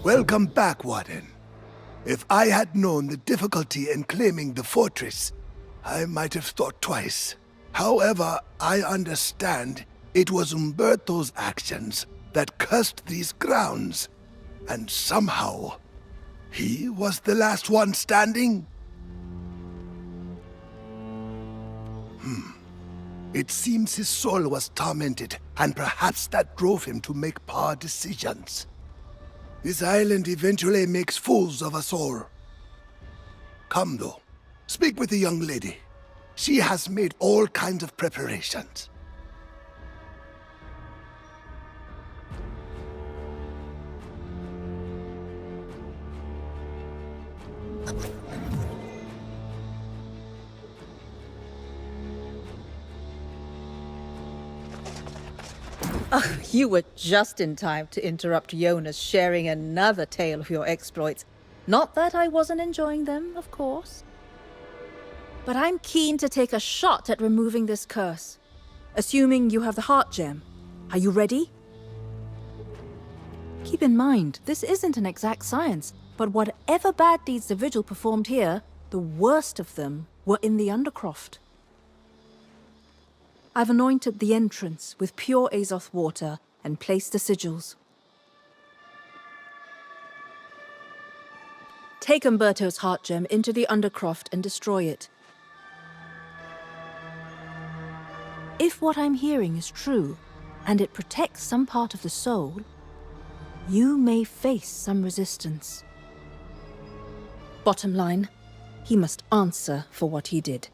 Welcome back, Warden. If I had known the difficulty in claiming the fortress, I might have thought twice. However, I understand it was Umberto's actions that cursed these grounds. And somehow, he was the last one standing? It seems his soul was tormented, and perhaps that drove him to make poor decisions. This island eventually makes fools of us all. Come, though. Speak with the young lady. She has made all kinds of preparations. Oh, you were just in time to interrupt Jonas sharing another tale of your exploits. Not that I wasn't enjoying them, of course. But I'm keen to take a shot at removing this curse. Assuming you have the heart gem. Are you ready? Keep in mind, this isn't an exact science, but whatever bad deeds the Vigil performed here, the worst of them were in the Undercroft. I've anointed the entrance with pure Azoth water and placed the sigils. Take Umberto's heart gem into the Undercroft and destroy it. If what I'm hearing is true, and it protects some part of the soul, you may face some resistance. Bottom line, he must answer for what he did.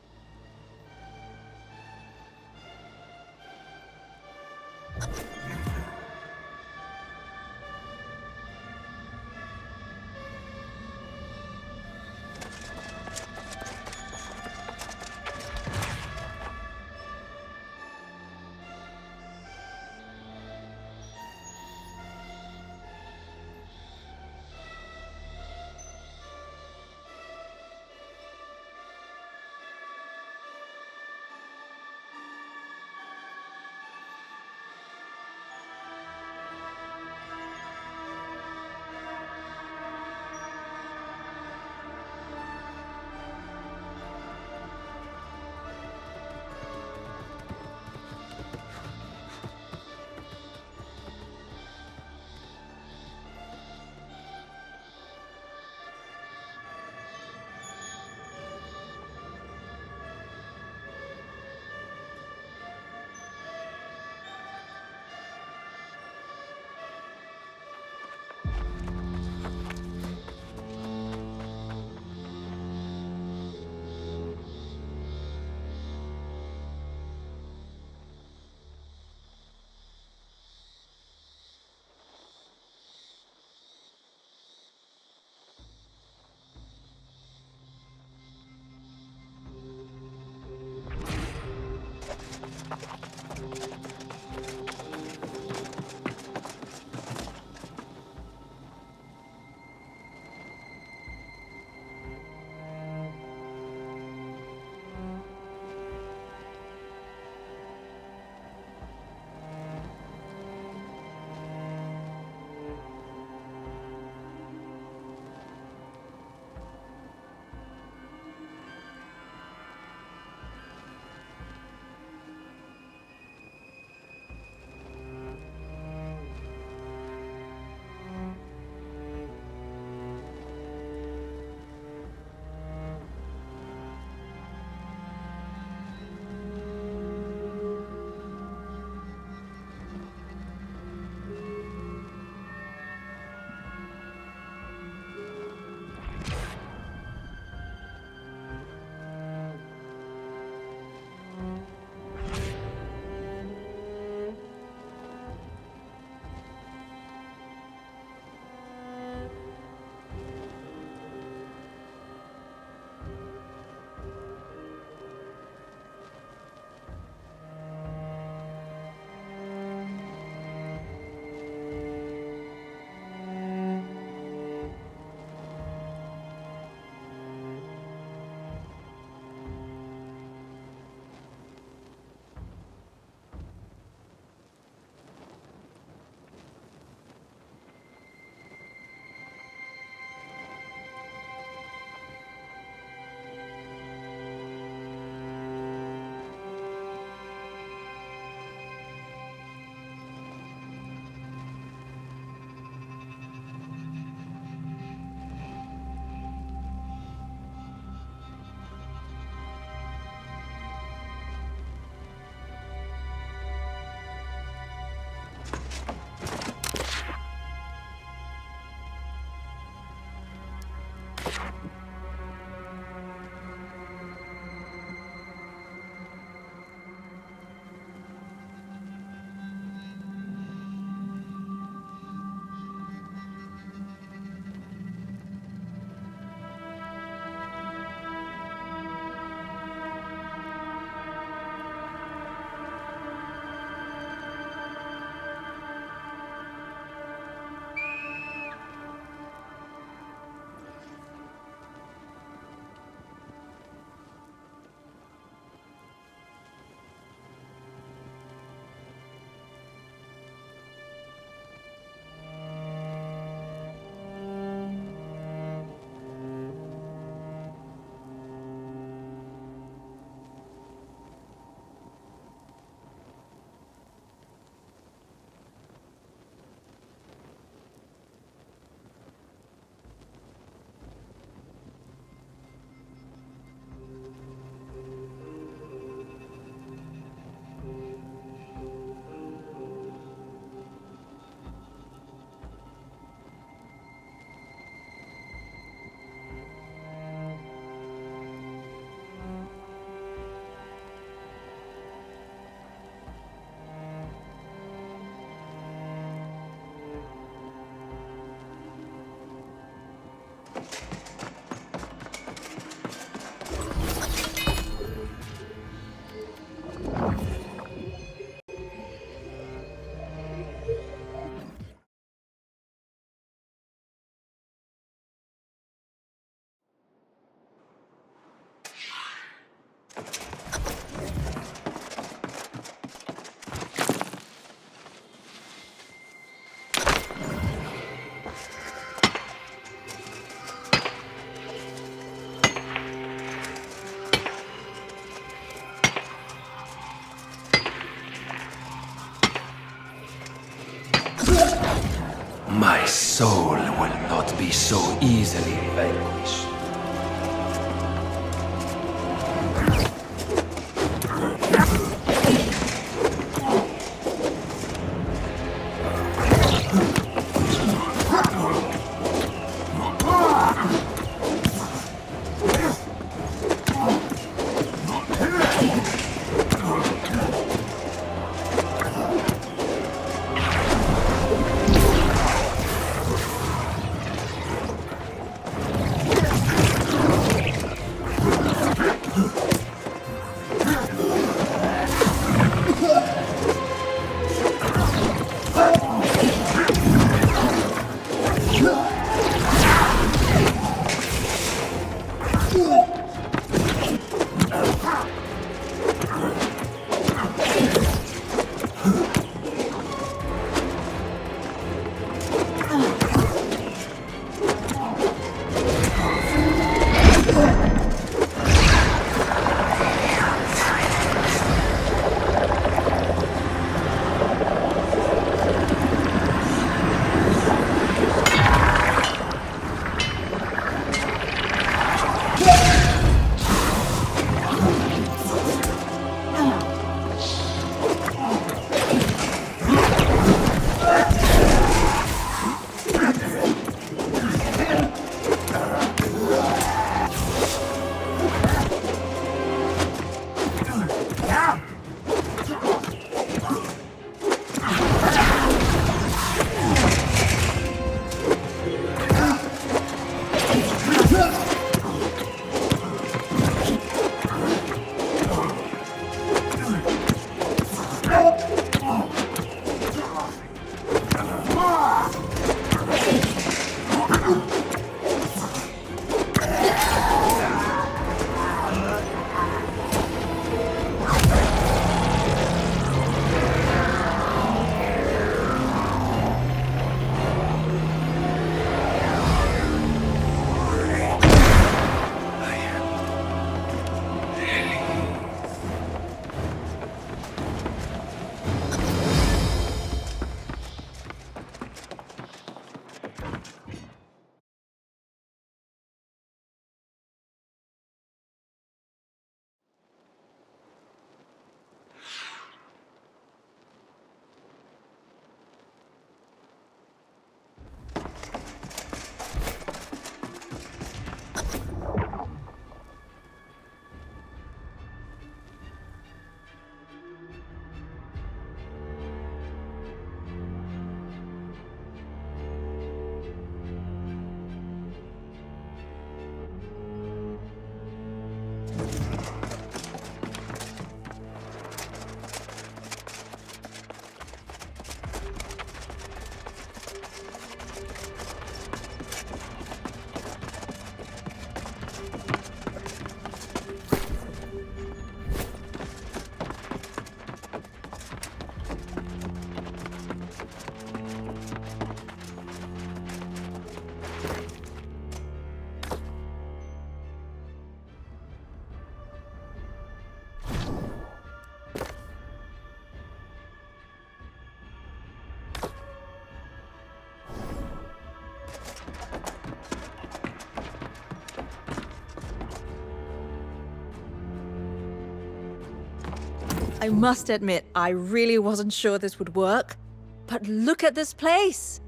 soul will not be so easily vanquished. I must admit, I really wasn't sure this would work. But look at this place!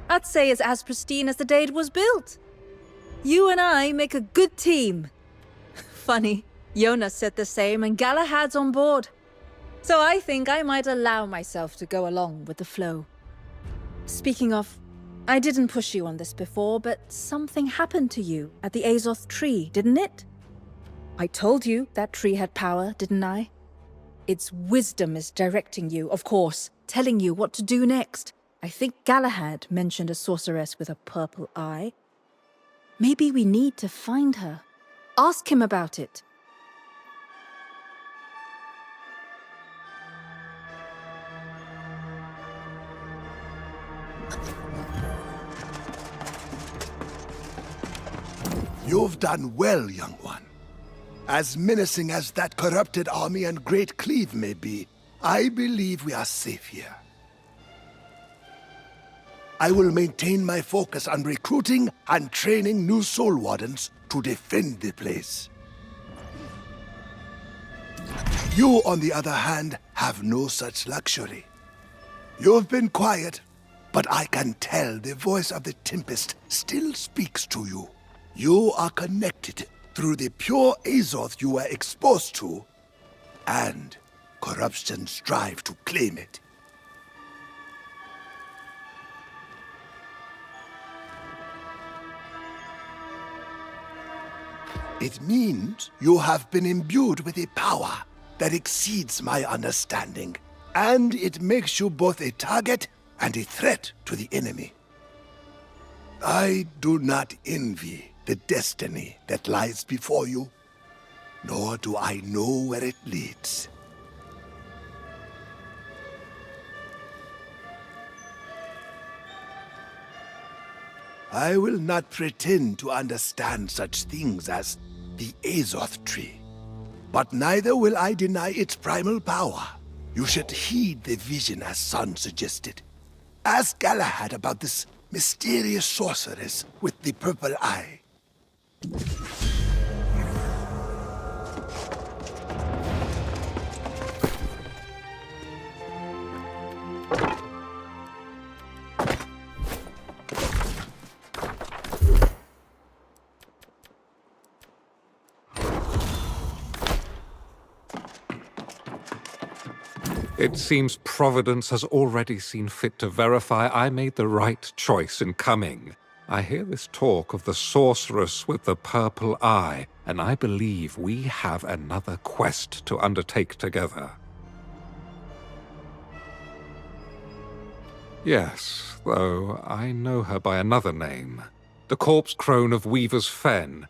I'd say it's as pristine as the day it was built. You and I make a good team. Funny, Jonas said the same and Galahad's on board. So I think I might allow myself to go along with the flow. Speaking of, I didn't push you on this before, but something happened to you at the Azoth tree, didn't it? I told you that tree had power, didn't I? Its wisdom is directing you, of course, telling you what to do next. I think Galahad mentioned a sorceress with a purple eye. Maybe we need to find her. Ask him about it. You've done well, young one. As menacing as that corrupted army and Great Cleave may be, I believe we are safe here. I will maintain my focus on recruiting and training new Soul Wardens to defend the place. You, on the other hand, have no such luxury. You've been quiet, but I can tell the voice of the Tempest still speaks to you. You are connected through the pure Azoth you were exposed to, and corruption strive to claim it. It means you have been imbued with a power that exceeds my understanding, and it makes you both a target and a threat to the enemy. I do not envy the destiny that lies before you, nor do I know where it leads. I will not pretend to understand such things as the Azoth tree, but neither will I deny its primal power. You should heed the vision as Sun suggested. Ask Galahad about this mysterious sorceress with the purple eye. It seems Providence has already seen fit to verify I made the right choice in coming. I hear this talk of the sorceress with the purple eye, and I believe we have another quest to undertake together. Yes, though I know her by another name. The corpse crone of Weaver's Fen.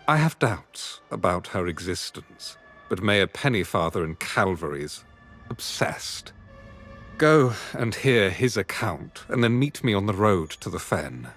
I have doubts about her existence, but Mayor Pennyfather and Calvary's obsessed. Go and hear his account, and then meet me on the road to the Fen.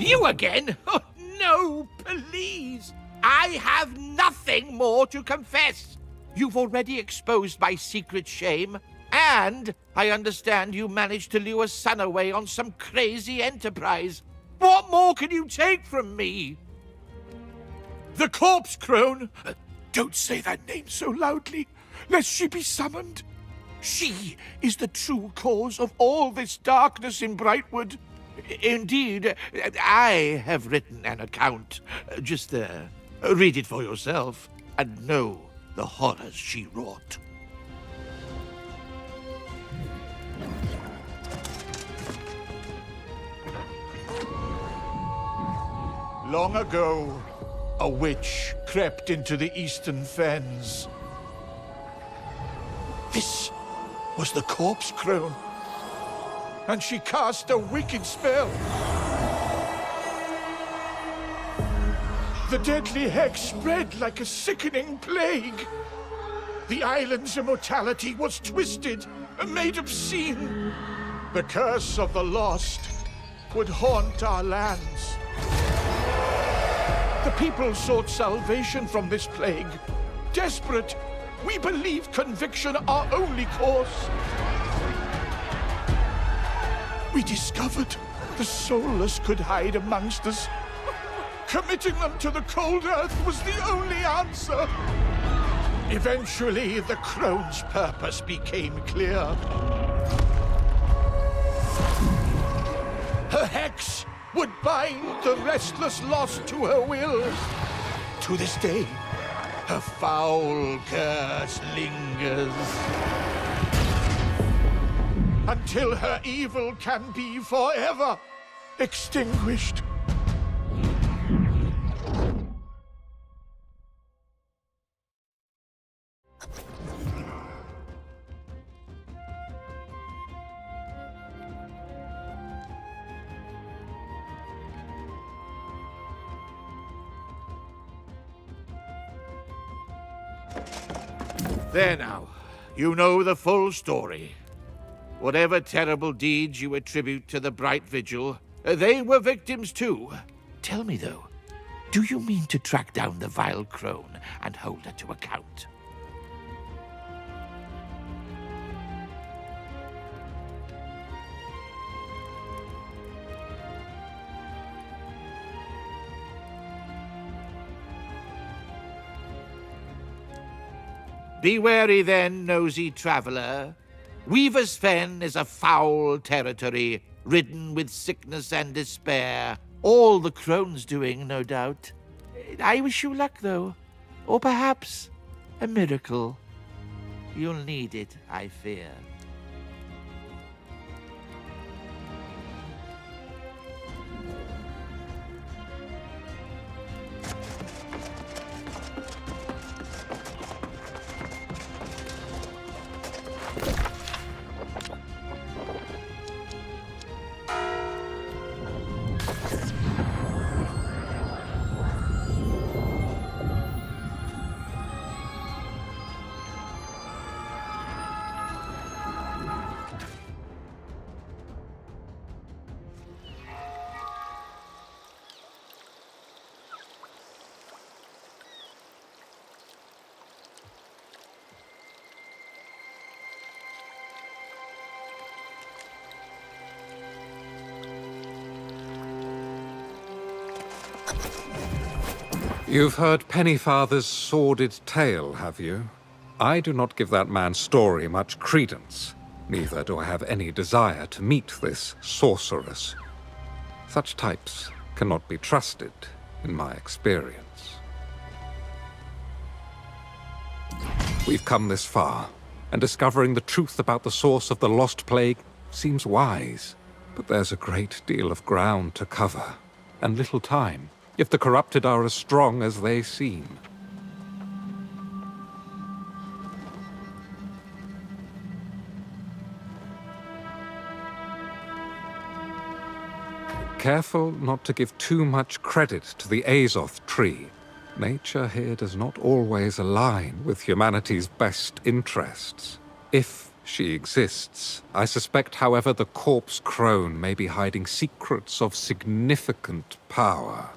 You again? Oh, no, please. I have nothing more to confess. You've already exposed my secret shame, and I understand you managed to lure Sun away on some crazy enterprise. What more can you take from me? The corpse crone! Don't say that name so loudly, lest she be summoned. She is the true cause of all this darkness in Indeed, I have written an account. Just Read it for yourself and know the horrors she wrought. Long ago, a witch crept into the eastern fens. This was the corpse crone, and she cast a wicked spell. The deadly hex spread like a sickening plague. The island's immortality was twisted and made obscene. The curse of the lost would haunt our lands. The people sought salvation from this plague. Desperate, we believed conviction our only course. We discovered the soulless could hide amongst us. Committing them to the cold earth was the only answer. Eventually, the crone's purpose became clear. Her hex would bind the restless lost to her will. To this day, her foul curse lingers. Until her evil can be forever extinguished. There now. You know the full story. Whatever terrible deeds you attribute to the Bright Vigil, they were victims too. Tell me, though, do you mean to track down the vile crone and hold her to account? Be wary then, nosy traveler. Weaver's Fen is a foul territory, ridden with sickness and despair. All the crone's doing, no doubt. I wish you luck, though. Or perhaps a miracle. You'll need it, I fear. You've heard Pennyfather's sordid tale, have you? I do not give that man's story much credence. Neither do I have any desire to meet this sorceress. Such types cannot be trusted, in my experience. We've come this far, and discovering the truth about the source of the Lost Plague seems wise. But there's a great deal of ground to cover, and little time, if the corrupted are as strong as they seem. Careful not to give too much credit to the Azoth tree. Nature here does not always align with humanity's best interests. If she exists, I suspect, however, the corpse crone may be hiding secrets of significant power.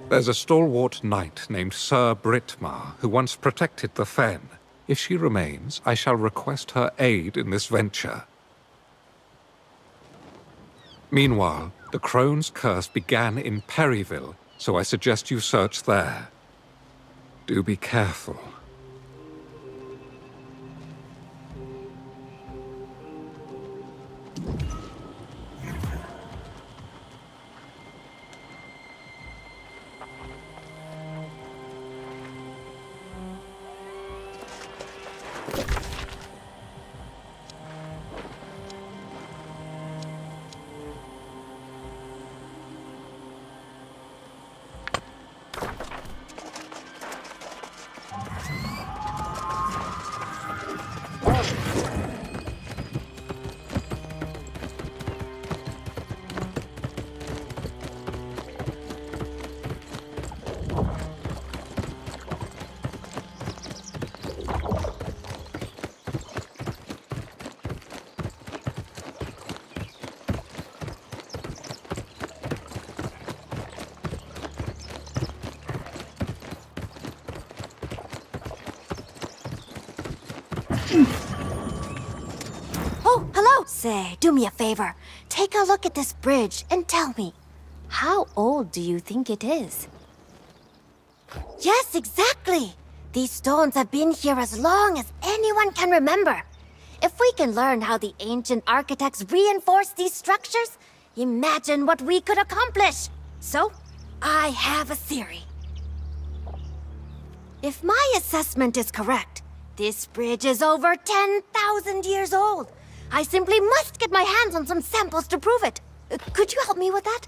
There's a stalwart knight named Sir Britmar who once protected the Fen. If she remains, I shall request her aid in this venture. Meanwhile, the crone's curse began in Perryville, so I suggest you search there. Do be careful. say, do me a favor. Take a look at this bridge and tell me, how old do you think it is? Yes, exactly! These stones have been here as long as anyone can remember. If we can learn how the ancient architects reinforced these structures, imagine what we could accomplish! So, I have a theory. If my assessment is correct, this bridge is over 10,000 years old. I simply must get my hands on some samples to prove it. Could you help me with that?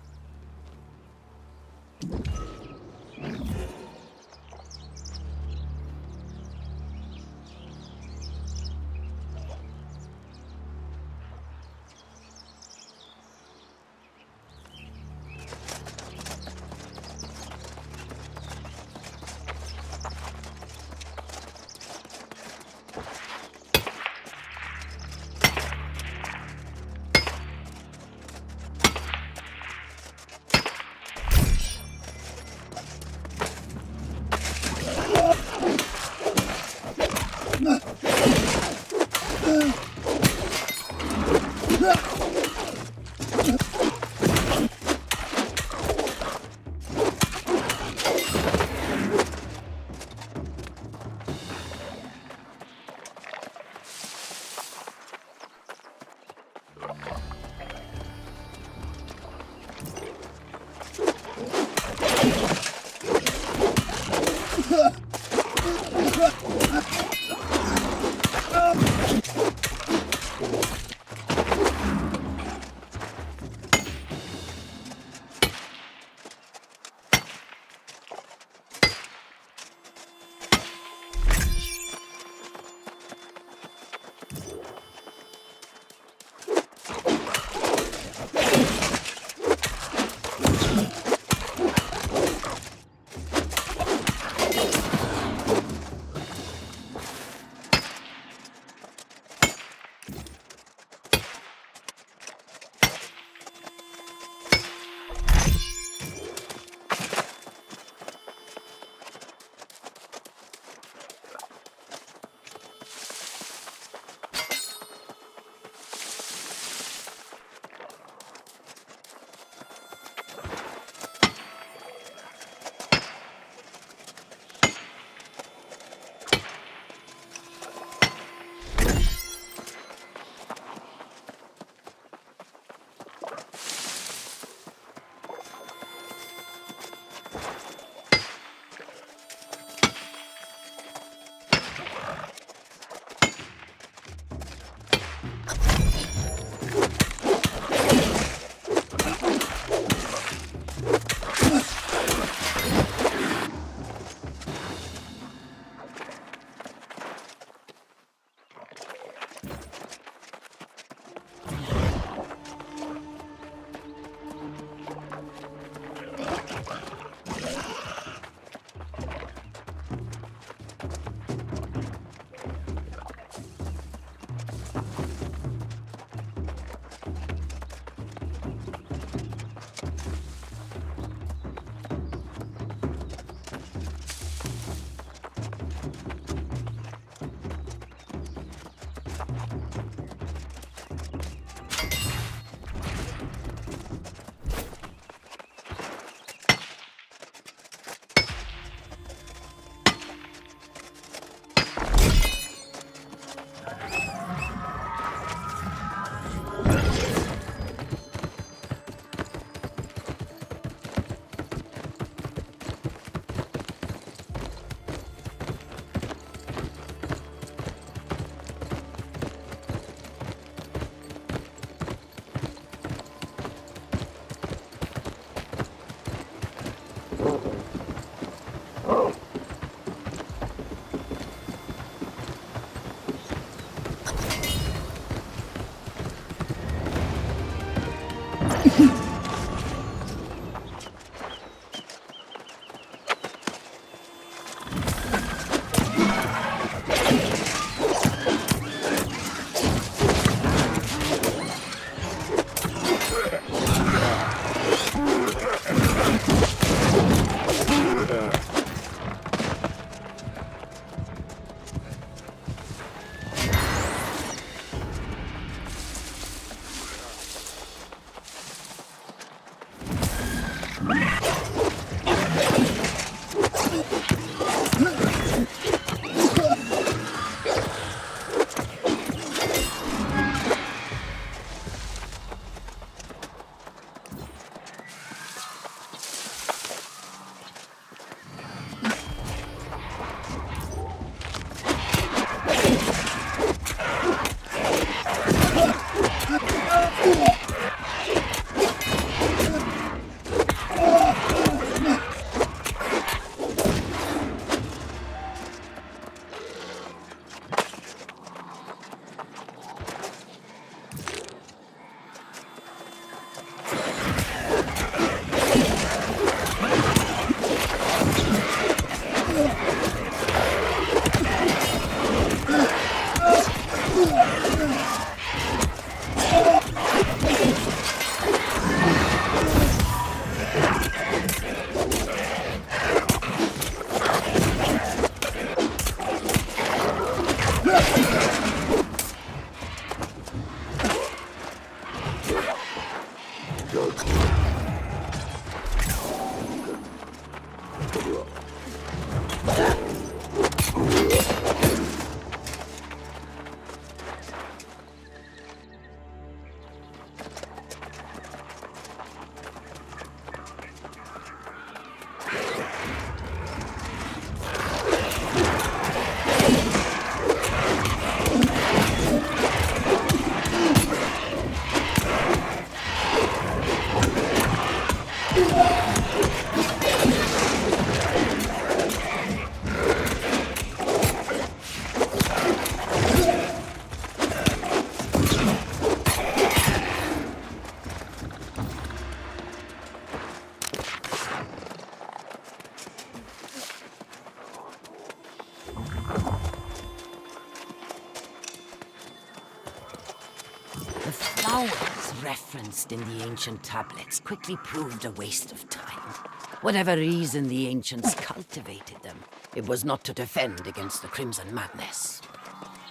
The flowers referenced in the ancient tablets quickly proved a waste of time. Whatever reason the ancients cultivated them, it was not to defend against the Crimson Madness.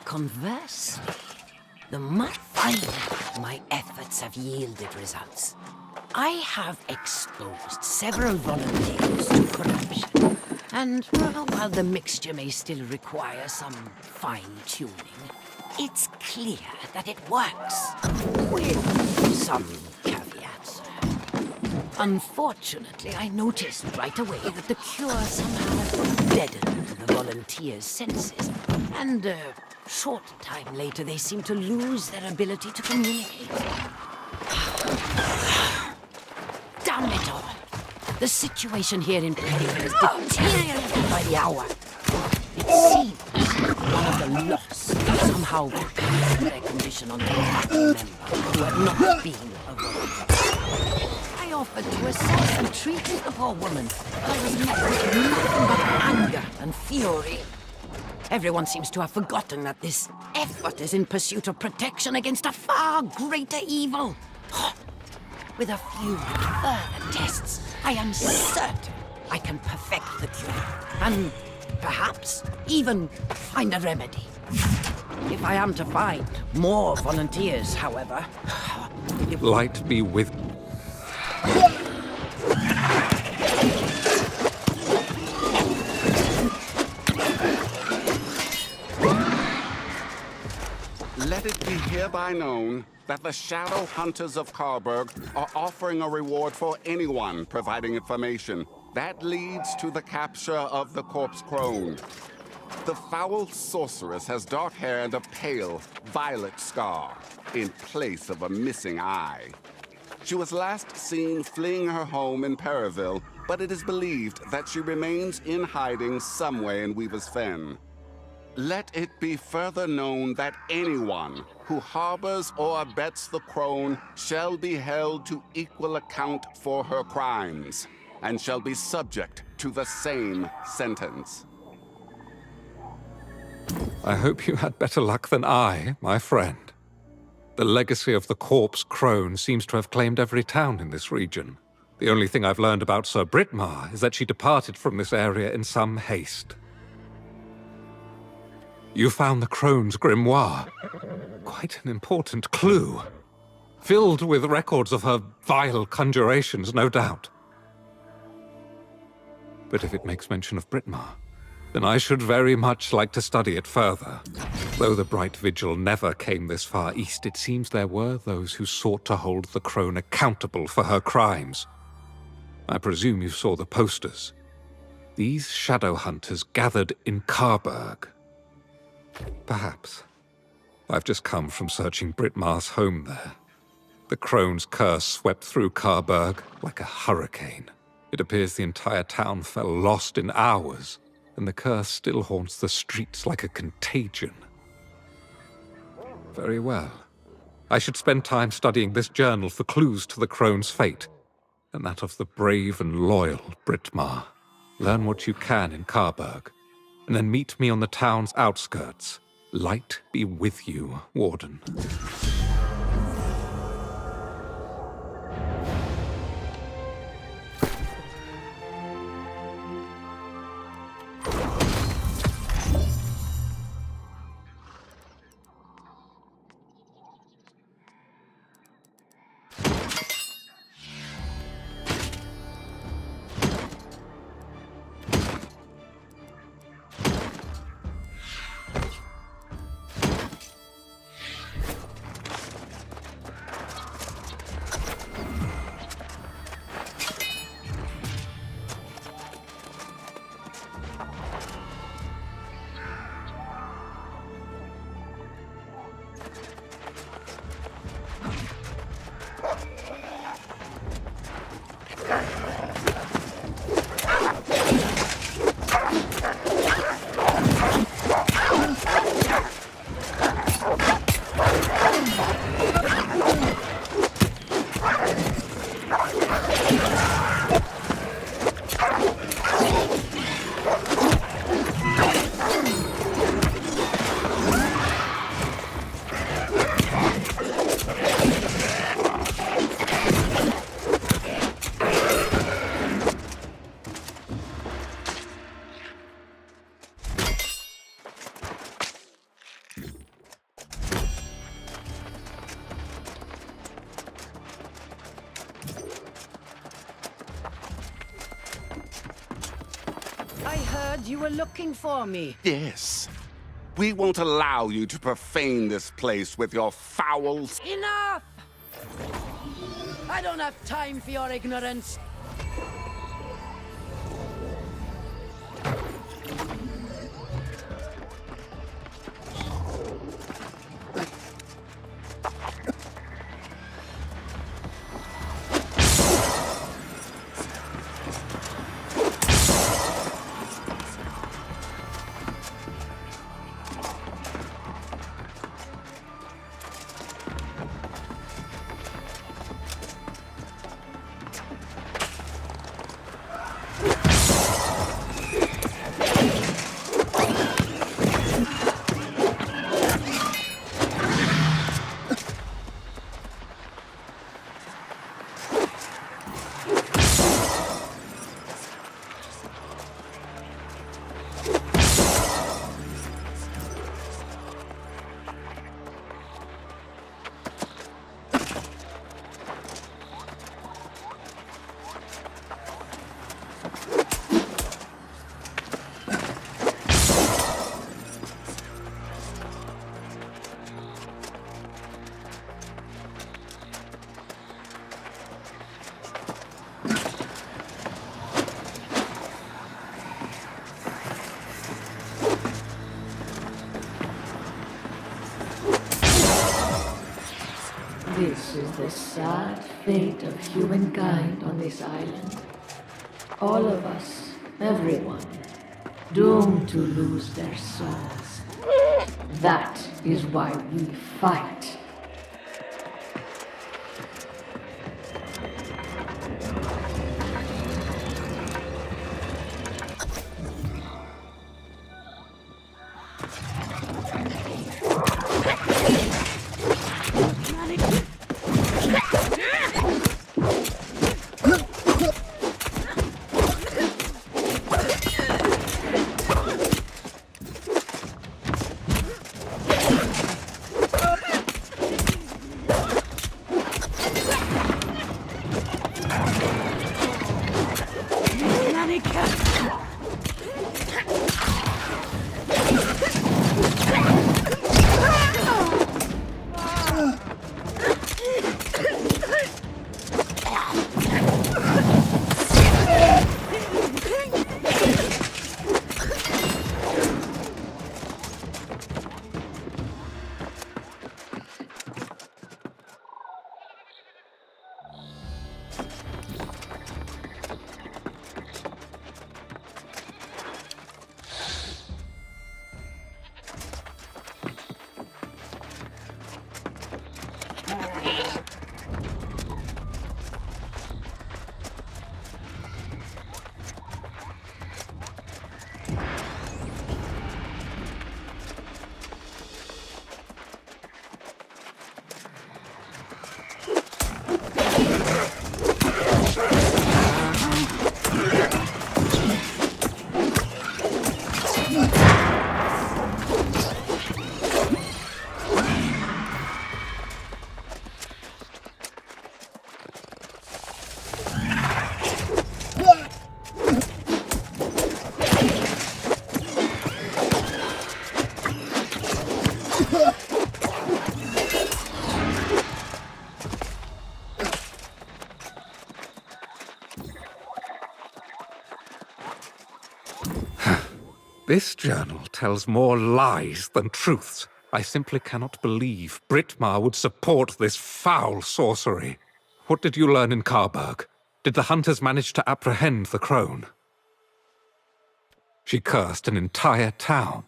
Conversely, the month finally my efforts have yielded results. I have exposed several volunteers to corruption, and well, while the mixture may still require some fine-tuning, it's clear that it works, with some caveats. Unfortunately, I noticed right away that the cure somehow deadened the volunteers' senses, and a short time later they seemed to lose their ability to communicate. Damn it all! The situation here in Perryville is deteriorating by the hour. It seems one of the lost somehow passed their condition on to a happy member who had not been a volunteer. I offered to assess and treat the poor woman, but I was met with nothing but anger and fury. Everyone seems to have forgotten that this effort is in pursuit of protection against a far greater evil. With a few further tests, I am certain I can perfect the cure, and perhaps even find a remedy. If I am to find more volunteers, however... Light be with... Let it be hereby known that the Shadow Hunters of Carburg are offering a reward for anyone providing information that leads to the capture of the corpse crone. The foul sorceress has dark hair and a pale, violet scar in place of a missing eye. She was last seen fleeing her home in Perryville, but it is believed that she remains in hiding somewhere in Weaver's Fen. Let it be further known that anyone who harbors or abets the crone shall be held to equal account for her crimes, and shall be subject to the same sentence. I hope you had better luck than I, my friend. The legacy of the corpse crone seems to have claimed every town in this region. The only thing I've learned about Sir Britmar is that she departed from this area in some haste. You found the crone's grimoire. Quite an important clue. Filled with records of her vile conjurations, no doubt. But if it makes mention of Britmar, then I should very much like to study it further. Though the Bright Vigil never came this far east, it seems there were those who sought to hold the crone accountable for her crimes. I presume you saw the posters. These shadow hunters gathered in Carberg. Perhaps. I've just come from searching Britmar's home there. The crone's curse swept through Carberg like a hurricane. It appears the entire town fell lost in hours, and the curse still haunts the streets like a contagion. Very well. I should spend time studying this journal for clues to the crone's fate, and that of the brave and loyal Britmar. Learn what you can in Carberg, and then meet me on the town's outskirts. Light be with you, Warden. I heard you were looking for me. Yes. We won't allow you to profane this place with your foul... Enough! I don't have time for your ignorance. This is the sad fate of humankind on this island. All of us, everyone, doomed to lose their souls. That is why we fight. This journal tells more lies than truths. I simply cannot believe Britmar would support this foul sorcery. What did you learn in Carburg? Did the hunters manage to apprehend the crone? She cursed an entire town.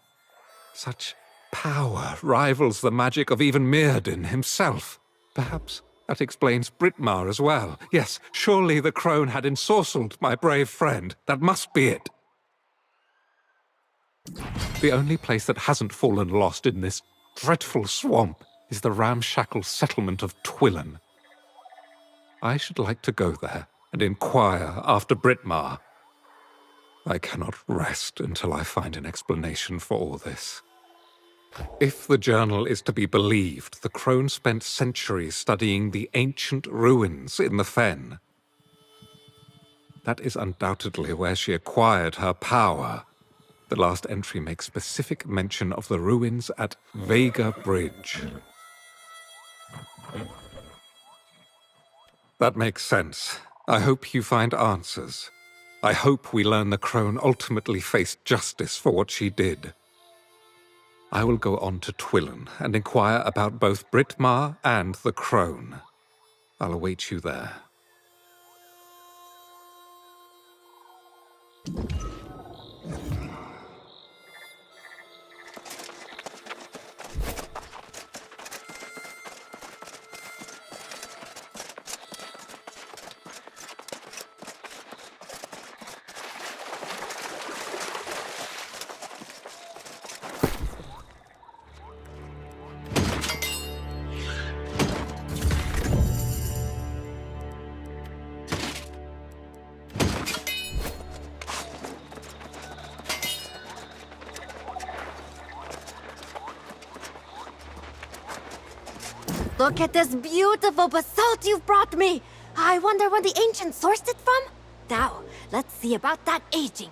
Such power rivals the magic of even Mirrodin himself. Perhaps that explains Britmar as well. Yes, surely the crone had ensorcelled my brave friend. That must be it. The only place that hasn't fallen lost in this dreadful swamp is the ramshackle settlement of Twillen. I should like to go there and inquire after Britmar. I cannot rest until I find an explanation for all this. If the journal is to be believed, the crone spent centuries studying the ancient ruins in the fen. That is undoubtedly where she acquired her power. The last entry makes specific mention of the ruins at Vega Bridge. That makes sense. I hope you find answers. I hope we learn the crone ultimately faced justice for what she did. I will go on to Twillen and inquire about both Britmar and the crone. I'll await you there. Look at this beautiful basalt you've brought me! I wonder where the ancients sourced it from? Now, let's see about that aging.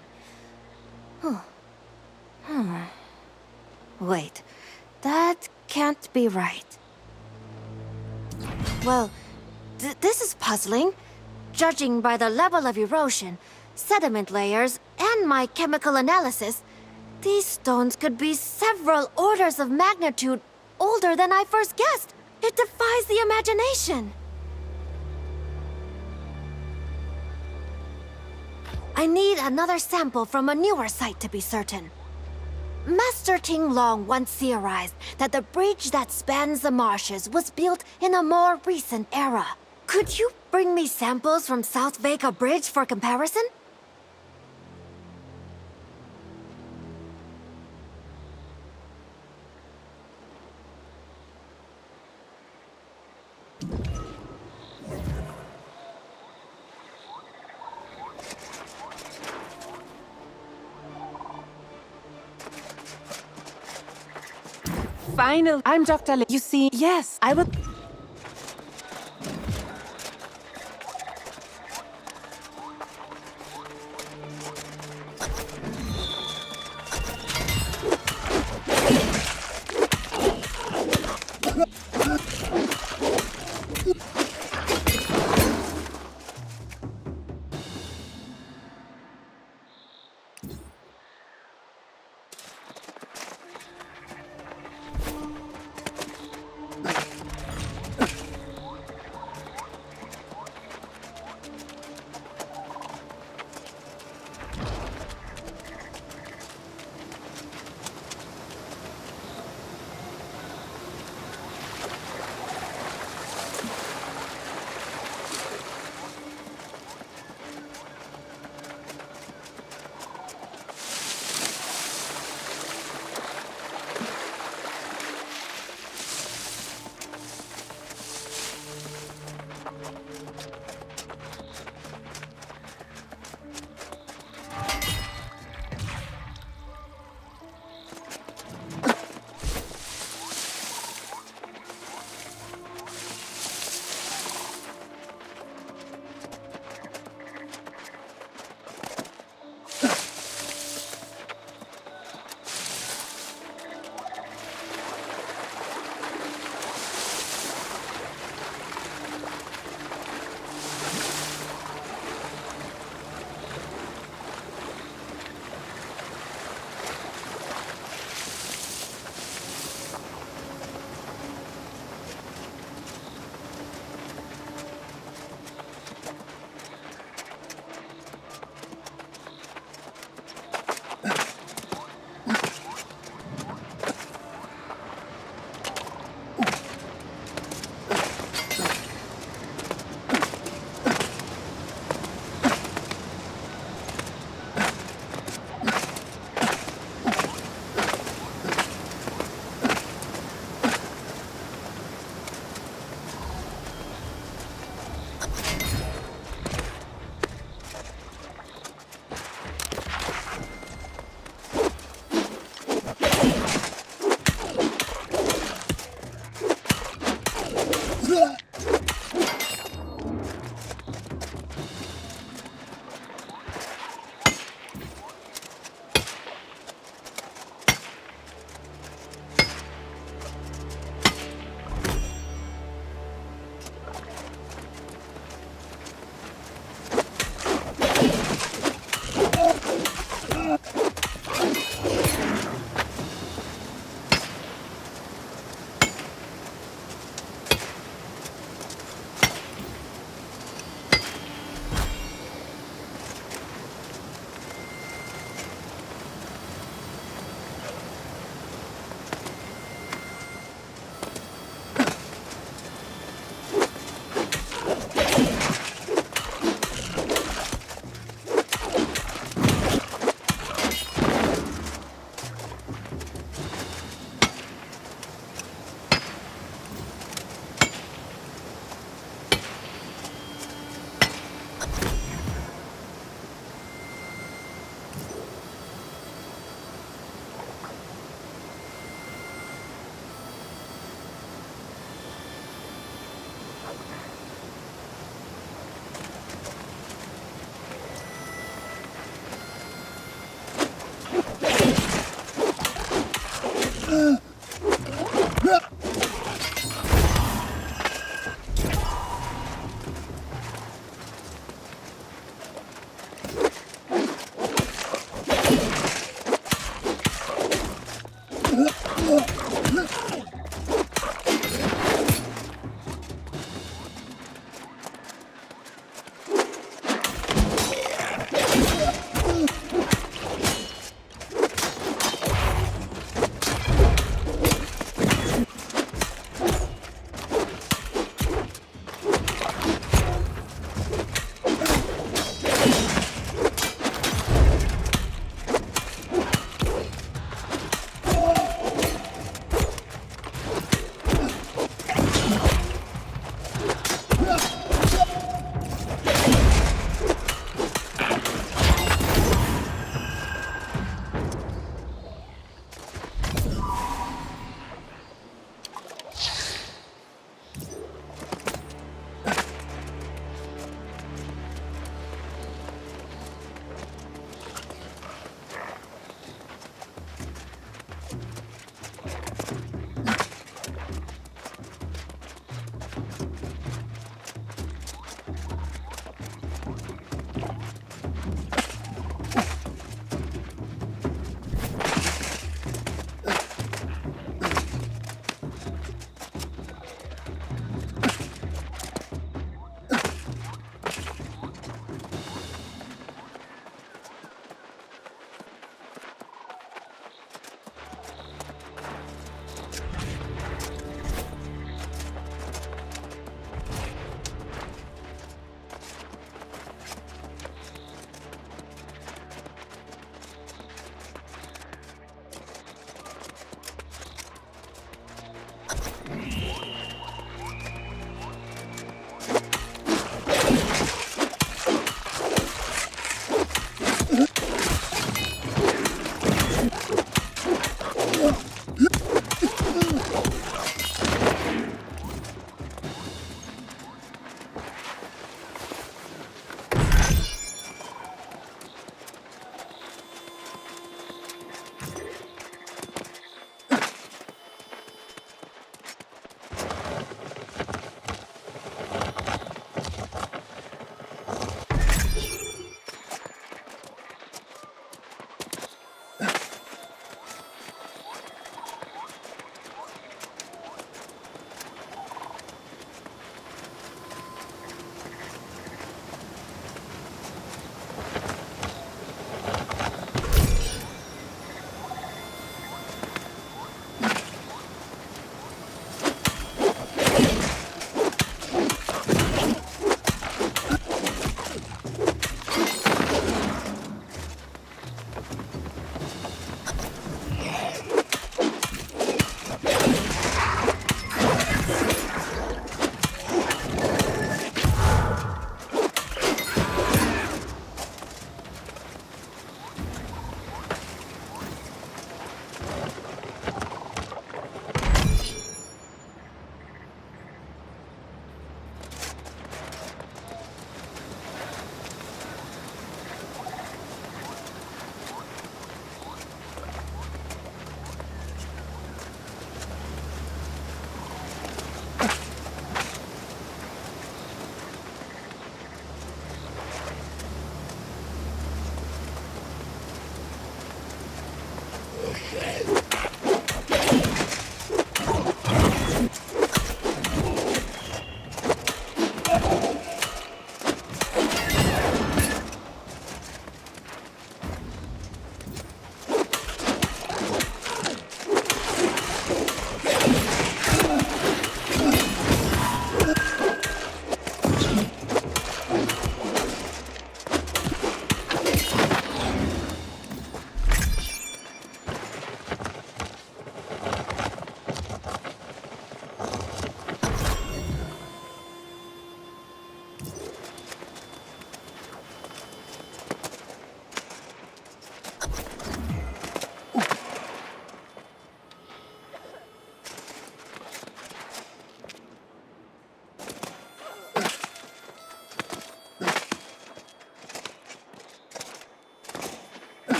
Wait, that can't be right. Well, this is puzzling. Judging by the level of erosion, sediment layers, and my chemical analysis, these stones could be several orders of magnitude older than I first guessed. It defies the imagination. I need another sample from a newer site to be certain. Master Ting Long once theorized that the bridge that spans the marshes was built in a more recent era. Could you bring me samples from South Vega Bridge for comparison? Final. I'm Dr. Lee. You see, yes, I would...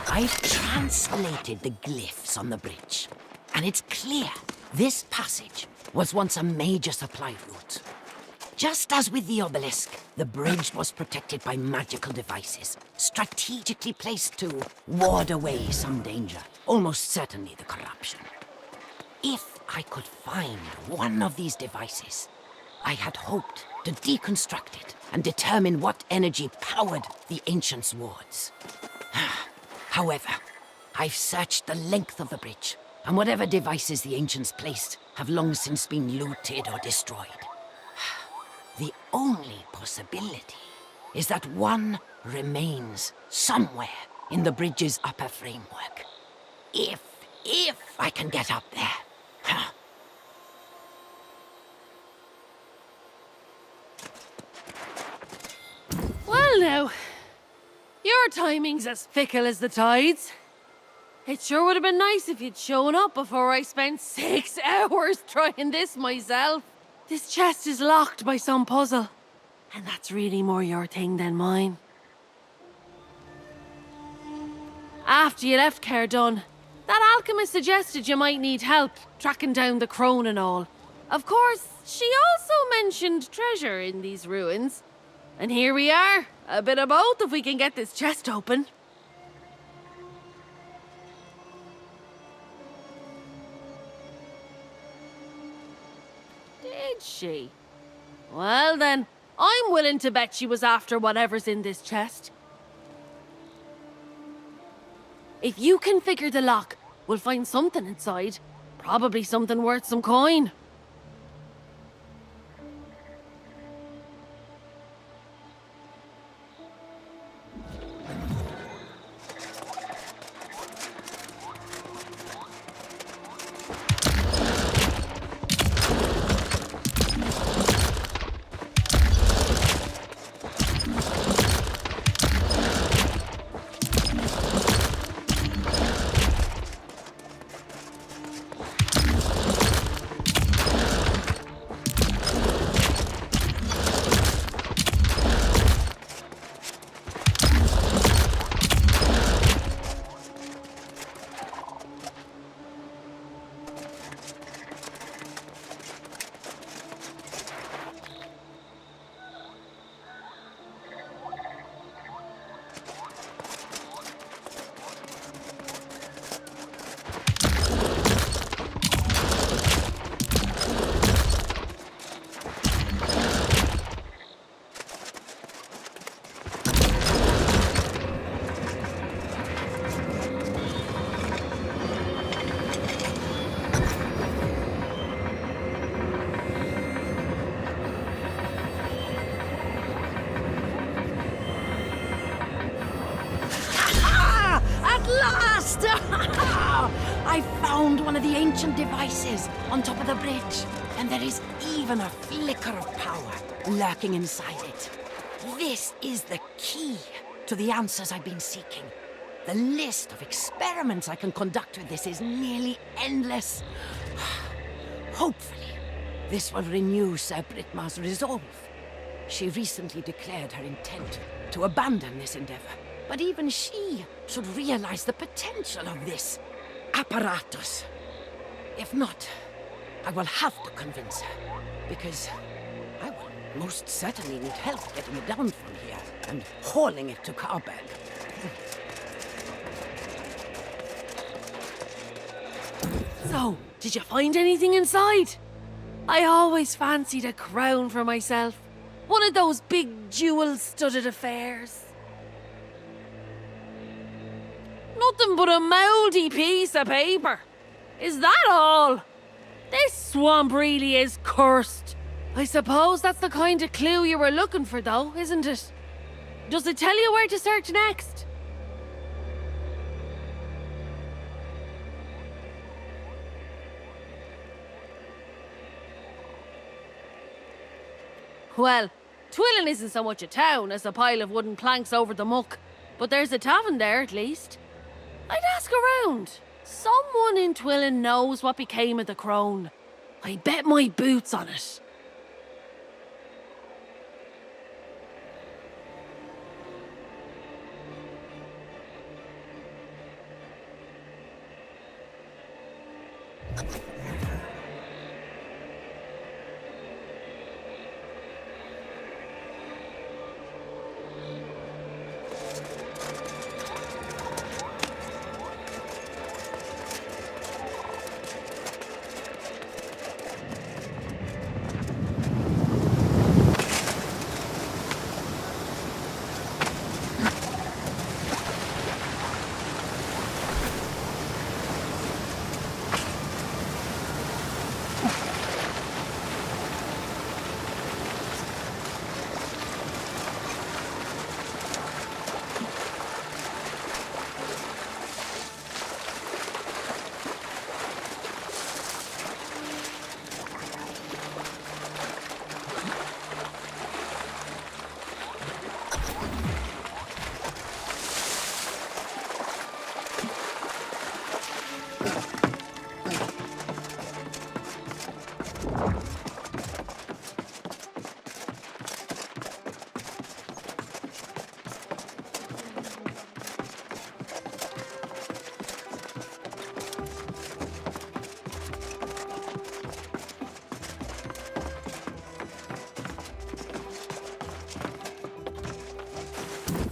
I've translated the glyphs on the bridge, and it's clear this passage was once a major supply route. Just as with the obelisk, the bridge was protected by magical devices, strategically placed to ward away some danger, almost certainly the corruption. If I could find one of these devices, I had hoped to deconstruct it and determine what energy powered the ancients' wards. However, I've searched the length of the bridge, and whatever devices the ancients placed have long since been looted or destroyed. The only possibility is that one remains somewhere in the bridge's upper framework. If I can get up there. Well now, your timing's as fickle as the tides. It sure would have been nice if you'd shown up before I spent 6 hours trying this myself. This chest is locked by some puzzle, and that's really more your thing than mine. After you left Cardun, that alchemist suggested you might need help tracking down the crone and all. Of course, she also mentioned treasure in these ruins. And here we are, a bit of both if we can get this chest open. Did she? Well then, I'm willing to bet she was after whatever's in this chest. If you can figure the lock, we'll find something inside. Probably something worth some coin. I found one of the ancient devices on top of the bridge, and there is even a flicker of power lurking inside it. This is the key to the answers I've been seeking. The list of experiments I can conduct with this is nearly endless. Hopefully, this will renew Sir Britmar's resolve. She recently declared her intent to abandon this endeavor, but even she should realize the potential of this apparatus. If not, I will have to convince her, because I will most certainly need help getting it down from here and hauling it to Carberg. So, did you find anything inside? I always fancied a crown for myself. One of those big jewel-studded affairs. Nothing but a mouldy piece of paper. Is that all? This swamp really is cursed. I suppose that's the kind of clue you were looking for, though, isn't it? Does it tell you where to search next? Well, Twillin isn't so much a town as a pile of wooden planks over the muck, but there's a tavern there at least. I'd ask around. Someone in Twillin knows what became of the crone. I bet my boots on it.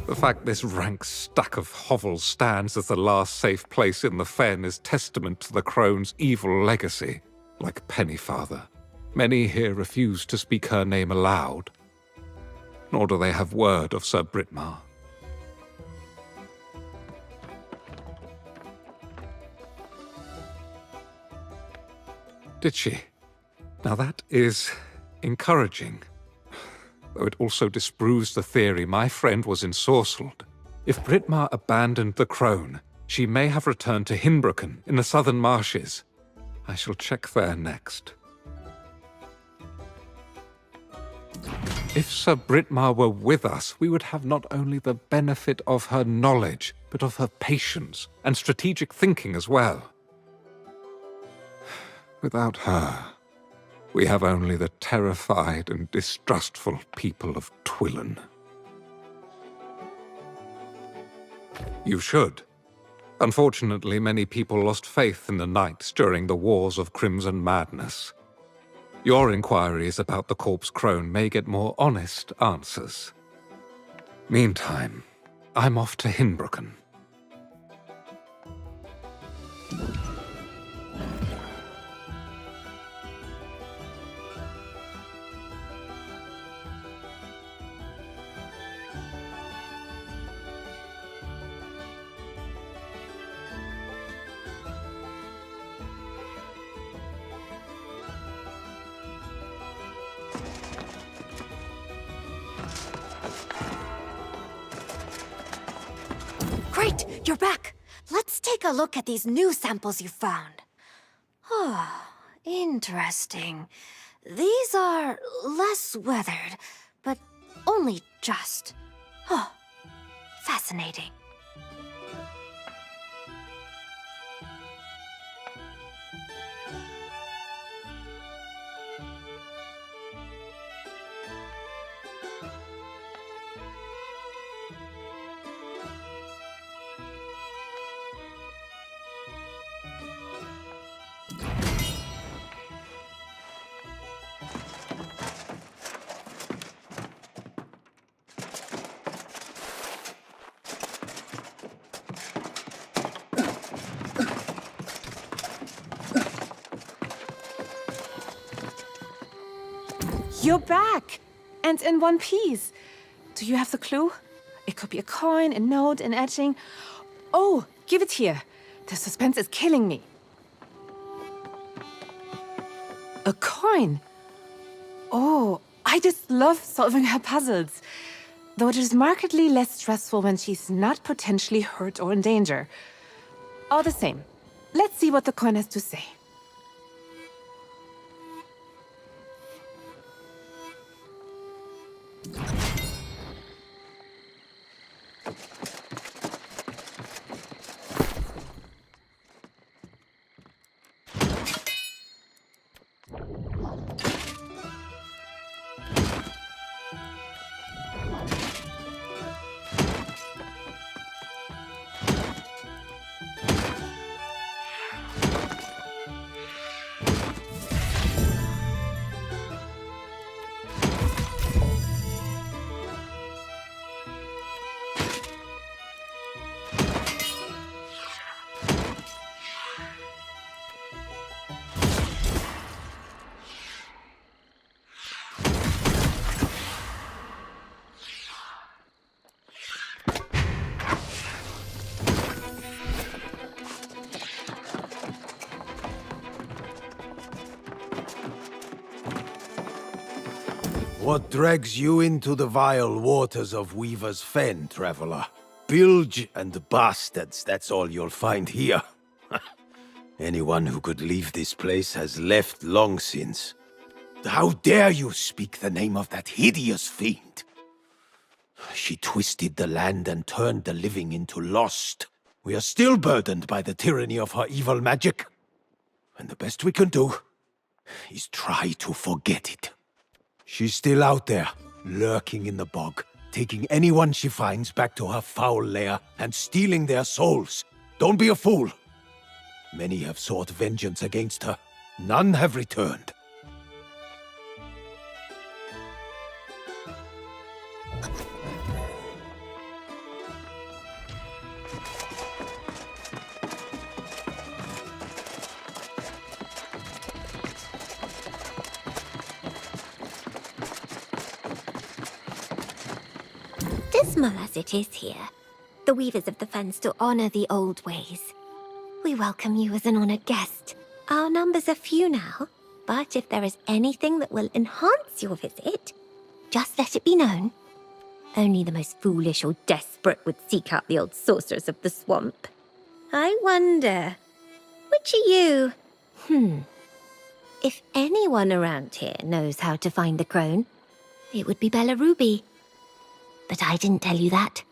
The fact this rank stack of hovels stands as the last safe place in the fen is testament to the crone's evil legacy. Like Pennyfather, many here refuse to speak her name aloud, nor do they have word of Sir Britmar. Did she? Now that is encouraging. Though it also disproves the theory my friend was ensorcelled. If Britmar abandoned the crone, she may have returned to Hinbroken in the southern marshes. I shall check there next. If Sir Britmar were with us, we would have not only the benefit of her knowledge, but of her patience and strategic thinking as well. Without her, we have only the terrified and distrustful people of Twillin. You should. Unfortunately, many people lost faith in the knights during the Wars of Crimson Madness. Your inquiries about the corpse crone may get more honest answers. Meantime, I'm off to Hinbroken. Great, you're back. Let's take a look at these new samples you found. Oh, interesting. These are less weathered, but only just. Oh, fascinating. You're back! And in one piece. Do you have the clue? It could be a coin, a note, an etching. Oh, give it here. The suspense is killing me. A coin? Oh, I just love solving her puzzles. Though it is markedly less stressful when she's not potentially hurt or in danger. All the same, let's see what the coin has to say. What drags you into the vile waters of Weaver's Fen, traveler? Bilge and bastards, that's all you'll find here. Anyone who could leave this place has left long since. How dare you speak the name of that hideous fiend? She twisted the land and turned the living into lost. We are still burdened by the tyranny of her evil magic. And the best we can do is try to forget it. She's still out there, lurking in the bog, taking anyone she finds back to her foul lair and stealing their souls. Don't be a fool. Many have sought vengeance against her. None have returned. Dismal as it is here, the Weavers of the Fen still honor the old ways. We welcome you as an honored guest. Our numbers are few now, but if there is anything that will enhance your visit, just let it be known. Only the most foolish or desperate would seek out the old sorcerers of the swamp. I wonder, which are you? If anyone around here knows how to find the crone, it would be Bella Ruby. But I didn't tell you that.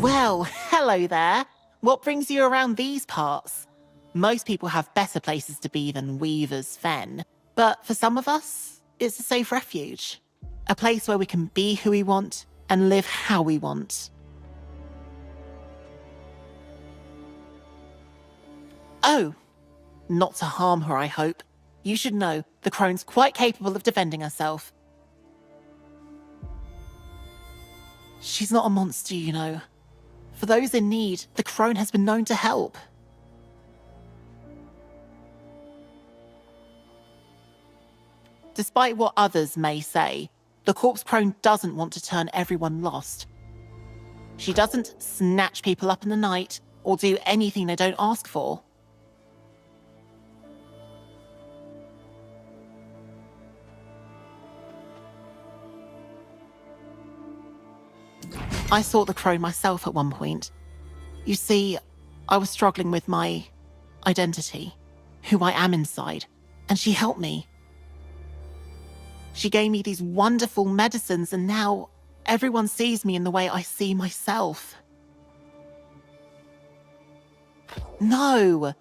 Well, hello there. What brings you around these parts? Most people have better places to be than Weaver's Fen, but for some of us, it's a safe refuge. A place where we can be who we want and live how we want. Oh, not to harm her, I hope. You should know, the crone's quite capable of defending herself. She's not a monster, you know. For those in need, the crone has been known to help. despite what others may say, the corpse crone doesn't want to turn everyone lost. She doesn't snatch people up in the night or do anything they don't ask for. I sought the crone myself at one point. You see, I was struggling with my identity, who I am inside, and she helped me. She gave me these wonderful medicines, and now everyone sees me in the way I see myself. No,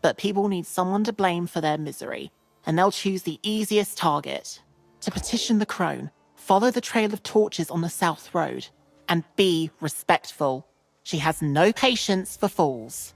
but people need someone to blame for their misery, and they'll choose the easiest target. To petition the crone, follow the trail of torches on the South Road, and be respectful. She has no patience for fools.